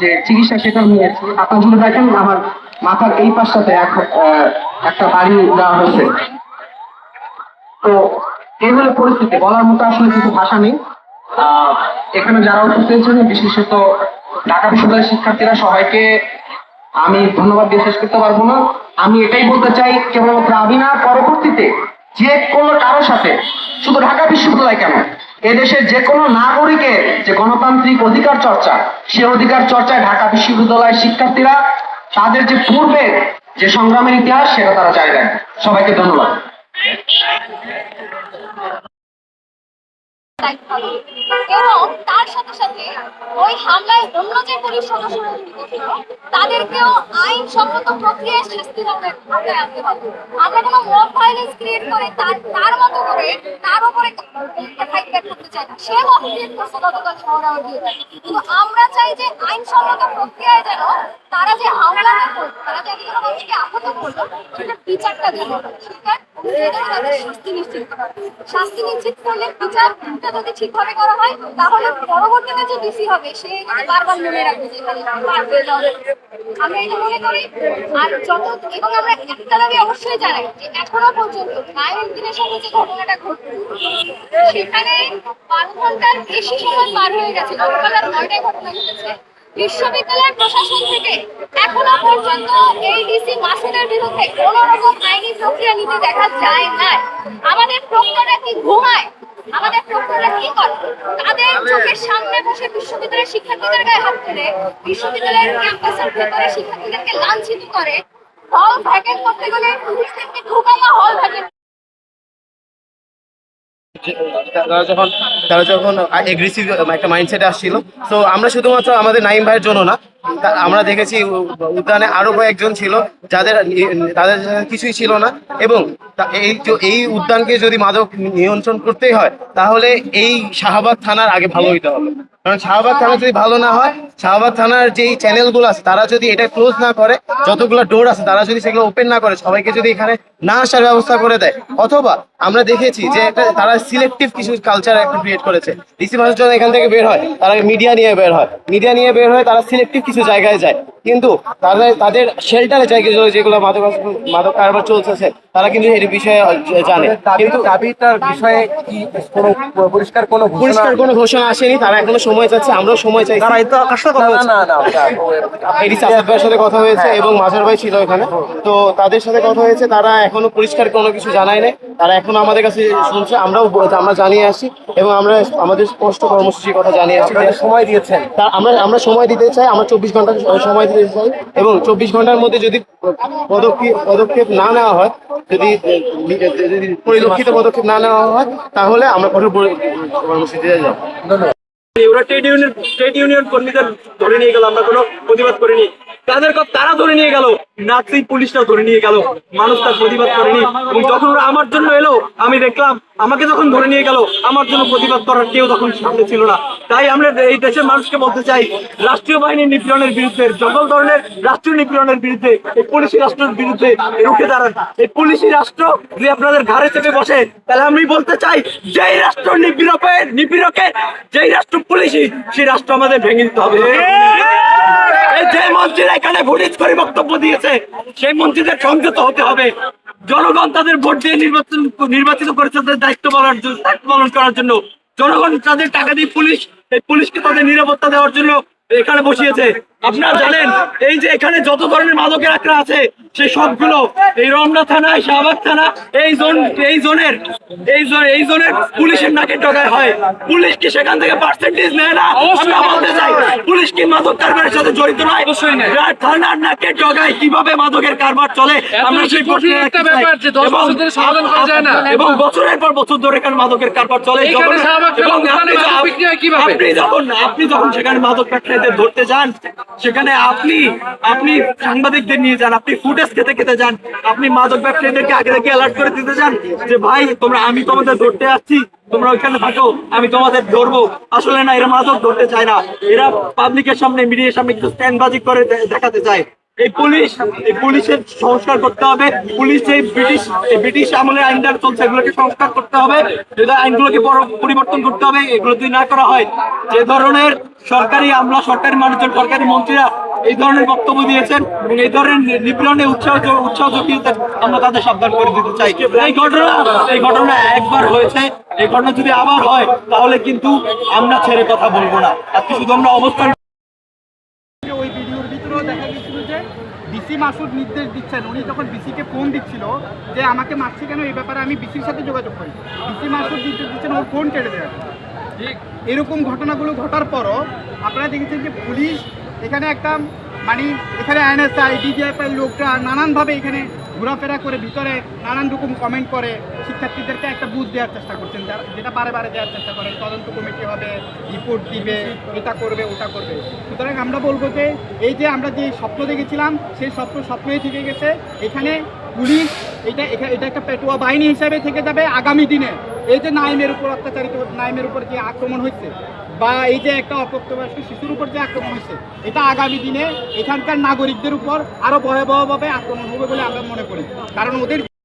যে চিকিৎসা সেটা নিয়েছি। আপনার যদি দেখেন আমার মাথার এই পাশটাতে এখন একটা বাড়ি দেওয়া হয়েছে। তো এই হলো পরিস্থিতি, বলার মতো আসলে কিছু ভাষা নেই। এখানে যারা উপস্থিত ছিলেন, বিশেষত ঢাকা বিশ্ববিদ্যালয়ের শিক্ষার্থীরা, সবাইকে আমি ধন্যবাদ দিয়ে শেষ করতে পারবো না। আমি এটাই বলতে চাই, কেবলমাত্র আমি না, পরবর্তীতে যে কোনো কারোর সাথে, শুধু ঢাকা বিশ্ববিদ্যালয় কেন, এদেশের যে কোনো নাগরিকের যে গণতান্ত্রিক অধিকার চর্চা, সে অধিকার চর্চায় ঢাকা বিশ্ববিদ্যালয়ের শিক্ষার্থীরা তাদের যে পূর্বের যে সংগ্রামের ইতিহাস সেটা তারা জারি রাখে। সবাইকে ধন্যবাদ। এবং তার সাথে সাথে ওই হামলায় অন্য যে পুলিশ সদস্যরা জড়িত ছিল তাদেরকেও আইনসম্মত প্রক্রিয়ায় শাস্তির আওতায় আনতে হবে। আমরা কোনো মব ভায়োলেন্স ক্রিয়েট করে তার মতো করে তার উপরে করতে চাই না। সে মব ক্রিয়েট করছে গতকাল শহরে দিয়ে দেয়, কিন্তু আমরা চাই যে আইনসম্মত প্রক্রিয়ায় যেন তারা যে হামলা করলো, তারা যে একজন মানুষকে আহত করলো, সেটার বিচারটা দেওয়া হবে। তাদের শাস্তি নিশ্চিত করলে বিচারটা যদি ঠিকভাবে করা হয়, তাহলে পরবর্তীতে যে ডিসি হবে সে বারবার মনে রাখবে যে আমরা এটা মনে করি। আর এবং আমরা একটা দাবি অবশ্যই জানাই যে এখনো পর্যন্ত নাইমুদ্দিনের সাথে যে ঘটনাটা ঘটল, সেখানে 12 ঘন্টার বেশি সময় পার হয়ে গেছে। গতকাল রাত 9টায় ঘটনা ঘটেছে। বিশ্ববিদ্যালয়ের প্রশাসন থেকে এখনো পর্যন্ত এই ডিসি মাসুদের বিরুদ্ধে কোন রকম আইনি প্রক্রিয়া নিতে দেখা যায় না। আমাদের প্রক্রিয়াটা কি ঘুমায়? আমাদের প্রক্রিয়াটা কি করে? তাদের চোখের সামনে বসে বিশ্ববিদ্যালয়ের শিক্ষার্থীদের গায়ে হাত তুলে, বিশ্ববিদ্যালয়ের ক্যাম্পাসের ভেতরে শিক্ষার্থীদেরকে লাঞ্ছিত করে, হল ভ্যাকেন্ট করতে গেলে পুলিশদেরকে ঢুকাইয়া হল ভ্যাকেন্ট। তারা যখন এগ্রেসিভ একটা মাইন্ডসেটে আসছিল, তো আমরা শুধুমাত্র আমাদের নাইম ভাইয়ের জন্য না, আমরা দেখেছি উদ্যানে আরো কয়েকজন ছিল তাদের কিছুই ছিল না। এবং এই উদ্যানকে যদি মাদক নিয়ন্ত্রণ করতেই হয়, তাহলে এই শাহবাগ থানার আগে ভালো হইতে হবে। কারণ শাহবাগ থানা যদি ভালো না হয়, শাহবাগ থানার যেই চ্যানেলগুলো আছে তারা যদি এটা ক্লোজ না করে, যতগুলো ডোর আছে তারা যদি সেগুলো ওপেন না করে, সবাইকে যদি এখানে না আসার ব্যবস্থা করে দেয়, অথবা আমরা দেখেছি যে তারা সিলেক্টিভ কিছু কালচার একটা ক্রিয়েট করেছে। ডিসি মাসুদ এখান থেকে বের হয়, তারা মিডিয়া নিয়ে বের হয়, তারা সিলেক্টিভ কিছু জায়গায় যায়, কিন্তু তাদের শেল্টারে জায়গায় যেগুলো মাদক কারবার চলতেছে, তারা কিন্তু এর বিষয়ে জানে, কিন্তু দাবিটার বিষয়ে কি পরিষ্কার কোনো ঘোষণা আসেনি। তারা এখনো সময় চাচ্ছে, আমরাও সময় চাই। ভাইয়ের সাথে কথা হয়েছে এবং মাজার ভাই ছিল এখানে, তো তাদের সাথে কথা হয়েছে। তারা এখনো পরিষ্কার কোনো কিছু জানায় নাই, তারা এখনো আমাদের কাছে শুনছে। আমরা জানিয়ে আসি এবং আমরা আমাদের স্পষ্ট কর্মসূচির কথা জানিয়ে আসি। সময় দিয়েছেন, আমরা সময় দিতে চাই, আমরা 24 ঘন্টা সময় দিতে চাই, এবং 24 ঘন্টার মধ্যে যদি পদক্ষেপ না নেওয়া হয়, যদি পরিলক্ষিত পদক্ষেপ না নেওয়া হয়, তাহলে আমরা কঠোর কর্মসূচিতে যাব। ধন্যবাদ। ওরা ট্রেড ইউনিয়ন কর্মীদের ধরে নিয়ে গেল, আমরা কোনো প্রতিবাদ করিনি। তারা ধরে নিয়ে গেল, নাৎসি পুলিশটাও ধরে নিয়ে গেল, মানুষ তার প্রতিবাদ করেনি। এবং যখন ওরা আমার জন্য এলো, আমি দেখলাম আমাকে যখন ধরে নিয়ে গেল, আমার জন্য প্রতিবাদ করার কেউ তখন সামনে ছিল না। তাই আমরা এই দেশের মানুষকে বলতে চাই, রাষ্ট্রীয় বাহিনীর নিপীড়নের বিরুদ্ধে, সকল ধরনের রাষ্ট্রীয় নিপীড়নের বিরুদ্ধে, এই পুলিশি রাষ্ট্রের বিরুদ্ধে রুখে দাঁড়ান। এই পুলিশি রাষ্ট্র যদি আপনাদের ঘাড়ে চেপে বসে, তাহলে আমি বলতে চাই, যেই রাষ্ট্র নিপীড়কে, যেই রাষ্ট্র পুলিশি, সেই রাষ্ট্র আমাদের ভেঙে দিতে হবে। যে মন্ত্রীরা এখানে ভোটিস করে বক্তব্য দিয়েছে, সেই মন্ত্রীদের সংযত হতে হবে। জনগণ তাদের ভোট দিয়ে নির্বাচিত করেছে তাদের দায়িত্ব পালন করার জন্য। জনগণ তাদের টাকা দিয়ে এই পুলিশকে তাদের নিরাপত্তা দেওয়ার জন্য এখানে বসিয়েছে। আপনারা জানেন, এই যে এখানে যত ধরনের মাদকের আঁকড়া আছে, সেই সবগুলো এই রমনা থানায়, শাহবাগ থানা, এই জোনের পুলিশের নাকে ডগায় হয়। পুলিশ কি সেখান থেকে পার্সেন্টেজ নেয় না? আমরা বলতে চাই, পুলিশ কি মাদক কারবারের সাথে জড়িত নয়? থানার নাকে ডগায় কিভাবে মাদকের কারবার চলে, আমরা সেই এবং বছরের পর বছর ধরে এখানে মাদকের কারবার চলে। আপনি যখন সেখানে মাদক ব্যবসায়ীদের ধরতে যান, সেখানে আপনি সাংবাদিকদের নিয়ে যান, আপনি ফুটেজ খেতে যান, আপনি মাদক ব্যবসায়ীদেরকে আগে থেকে অ্যালার্ট করে দিতে যান যে ভাই আমি তোমাদের ধরতে আসছি, তোমরা ওইখানে থাকো, আমি তোমাদের ধরবো। আসলে না, এরা মাদক ধরতে চায় না, এরা পাবলিকের সামনে, মিডিয়ার সামনে কিছু স্ট্যান্ডবাজি করে দেখাতে চায়। এই পুলিশের সংস্কার করতে হবে। পুলিশ এই ব্রিটিশ আমলের আইনটা চলছে, এগুলোকে সংস্কার করতে হবে, আইনগুলোকে পরিবর্তন করতে হবে। এগুলো যদি না করা হয়, যে ধরনের সরকারি আমলা, সরকারি মানুষজন, সরকারি মন্ত্রীরা এই ধরনের বক্তব্য দিয়েছেন এবং এই ধরনের নিপীড়নে উৎসাহ জুগিয়েছেন, আমরা তাদের সাবধান করে দিতে চাই। এই ঘটনা একবার হয়েছে, এই ঘটনা যদি আবার হয় তাহলে কিন্তু আমরা ছেড়ে কথা বলবো না। আজকে শুধু আমরা অবস্থান ওই ভিডিওর ভিতরেও দেখা গেছিল যে ডিসি মাসুদ নির্দেশ দিচ্ছেন, উনি যখন বিসিকে ফোন দিচ্ছিল যে আমাকে মারছে কেন, এই ব্যাপারে আমি বিসির সাথে যোগাযোগ করি, ডিসি মাসুদ নির্দেশ দিচ্ছেন ওর ফোন কেটে দেওয়া। ঠিক এরকম ঘটনাগুলো ঘটার পরও আপনারা দেখেছেন যে পুলিশ এখানে একটা মানে এখানে এনএসআই ডিজিএফআই লোকরা নানানভাবে এখানে ঘোরাফেরা করে ভিতরে নানান রকম কমেন্ট করে শিক্ষার্থীদেরকে একটা বুঝ দেওয়ার চেষ্টা করছেন, যেটা বারে বারে দেওয়ার চেষ্টা করে, তদন্ত কমিটি হবে, রিপোর্ট দিবে, এটা করবে ওটা করবে। সুতরাং আমরা বলবো যে এই যে আমরা যে স্বপ্ন দেখেছিলাম সেই স্বপ্নই থেকে গেছে। এখানে পুলিশ এটা একটা পেটুয়া বাহিনী হিসাবে থেকে যাবে আগামী দিনে। এই যে নাইমের উপর অত্যাচারিত, নাইমের উপর যে আক্রমণ হচ্ছে বা এই যে একটা অপ্রাপ্তবয়স্ক শিশুর উপর যে আক্রমণ হচ্ছে, এটা আগামী দিনে এখানকার নাগরিকদের উপর আরো ভয়াবহভাবে আক্রমণ হবে বলে আমরা মনে করি। কারণ ওদের